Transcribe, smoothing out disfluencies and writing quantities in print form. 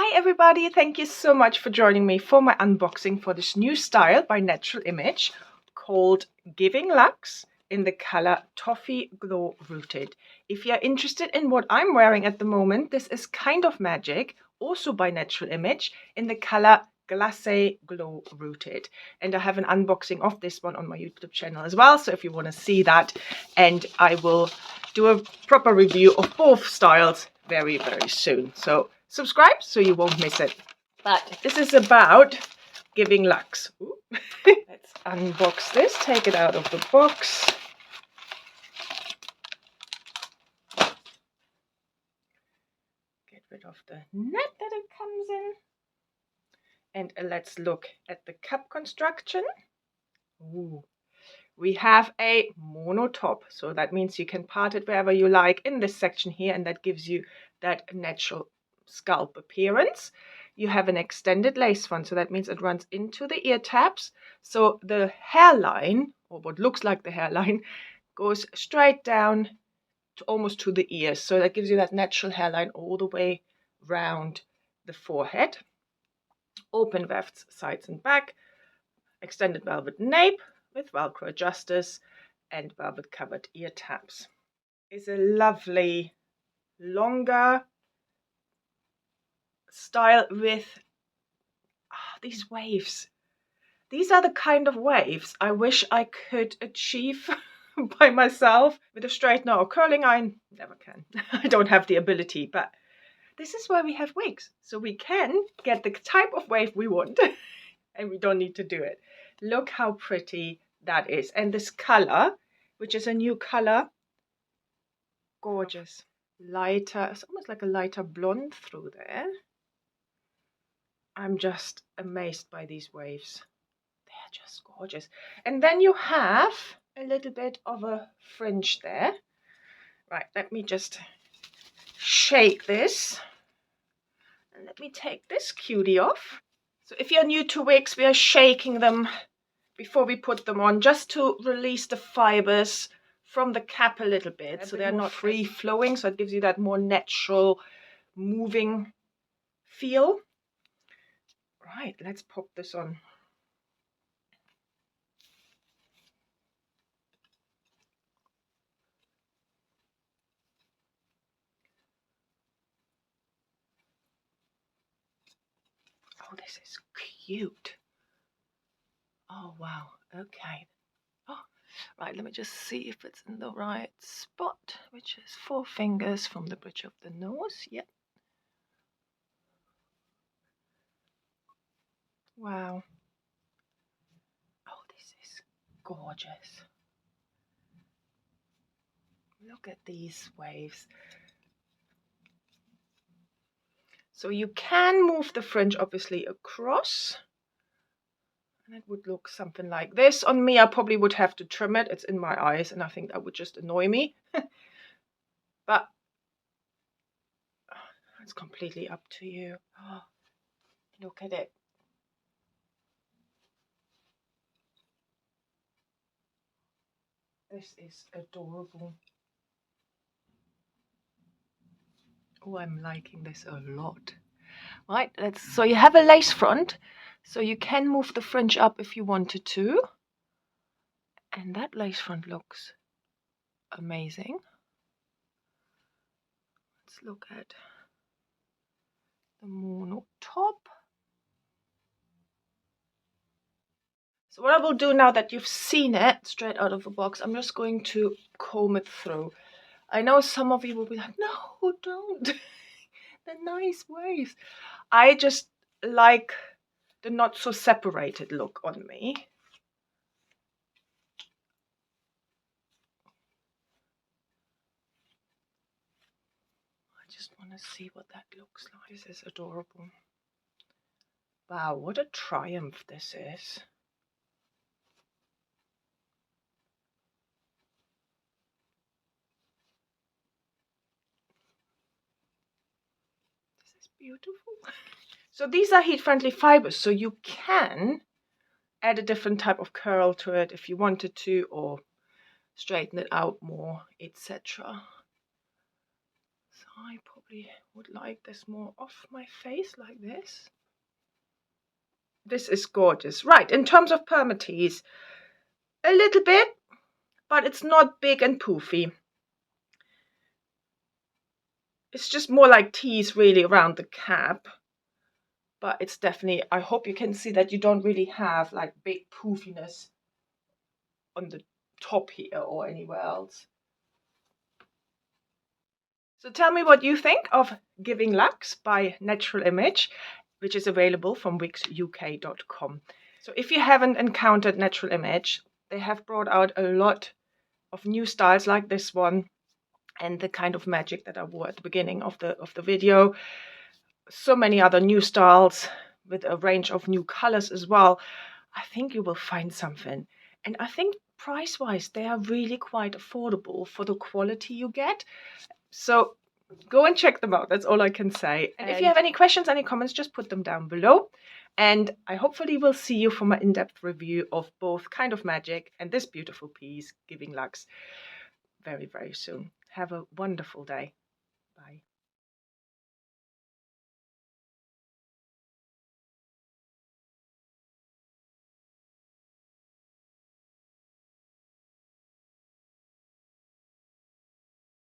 Hi everybody, thank you so much for joining me for my unboxing for this new style by Natural Image called Giving Luxe in the color Toffee Glow Rooted. If you're interested in what I'm wearing at the moment, this is Kind of Magic, also by Natural Image, in the color Glacé Glow Rooted. And I have an unboxing of this one on my YouTube channel as well, so if you want to see that, and I will do a proper review of both styles very soon. So subscribe so you won't miss it. But this is about giving Luxe. Let's unbox this, take it out of the box. Get rid of the net that it comes in. And let's look at the cup construction. Ooh. We have a mono top, so that means you can part it wherever you like in this section here, and that gives you that natural scalp appearance. You have an extended lace front, so that means it runs into the ear tabs, so the hairline, or what looks like the hairline, goes straight down to almost to the ears, so that gives you that natural hairline all the way round the forehead. Open wefts sides and back, extended velvet nape with Velcro adjusters and velvet covered ear tabs. It's a lovely longer style with these waves. These are the kind of waves I wish I could achieve by myself with a straightener or curling iron. Never can. I don't have the ability, but this is why we have wigs, so we can get the type of wave we want and we don't need to do it. Look how pretty that is, and this color, which is a new color, gorgeous. Lighter, it's almost like a lighter blonde through there. I'm just amazed by these waves. They're just gorgeous. And then you have a little bit of a fringe there. Right, let me just shake this. And let me take this cutie off. So if you're new to wigs, we are shaking them before we put them on, just to release the fibers from the cap a little bit, so they're not free flowing, so it gives you that more natural moving feel. Right, let's pop this on. Oh, this is cute. Oh wow, okay. Oh, right, let me just see if it's in the right spot, which is 4 fingers from the bridge of the nose. Yep. Wow. Oh, this is gorgeous. Look at these waves. So you can move the fringe obviously across, and it would look something like this. On me, I probably would have to trim it. It's in my eyes, and I think that would just annoy me. But it's completely up to you. Oh, look at it. This is adorable. Oh, I'm liking this a lot. Right, so you have a lace front, so you can move the fringe up if you wanted to. And that lace front looks amazing. Let's look at the mono top. So what I will do now that you've seen it straight out of the box, I'm just going to comb it through. I know some of you will be like, no, don't. They're nice waves. I just like the not so separated look on me. I just want to see what that looks like. This is adorable. Wow, what a triumph this is. This is beautiful. So these are heat-friendly fibers, so you can add a different type of curl to it if you wanted to, or straighten it out more, etc. So I probably probably would like this more off my face like this. This is gorgeous. Right, in terms of permatease, a little bit, but it's not big and poofy. It's just more like tease really around the cap. But it's definitely, I hope you can see that you don't really have like big poofiness on the top here or anywhere else. So tell me what you think of Giving Luxe by Natural Image, which is available from wixuk.com. So if you haven't encountered Natural Image, they have brought out a lot of new styles like this one and the kind of magic that I wore at the beginning of the video. So many other new styles with a range of new colors as well. I think you will find something. And I think price-wise, they are really quite affordable for the quality you get. So go and check them out. That's all I can say. And if you have any questions, any comments, just put them down below. And I hopefully will see you for my in-depth review of both Kind of Magic and this beautiful piece, Giving Luxe, very, very soon. Have a wonderful day.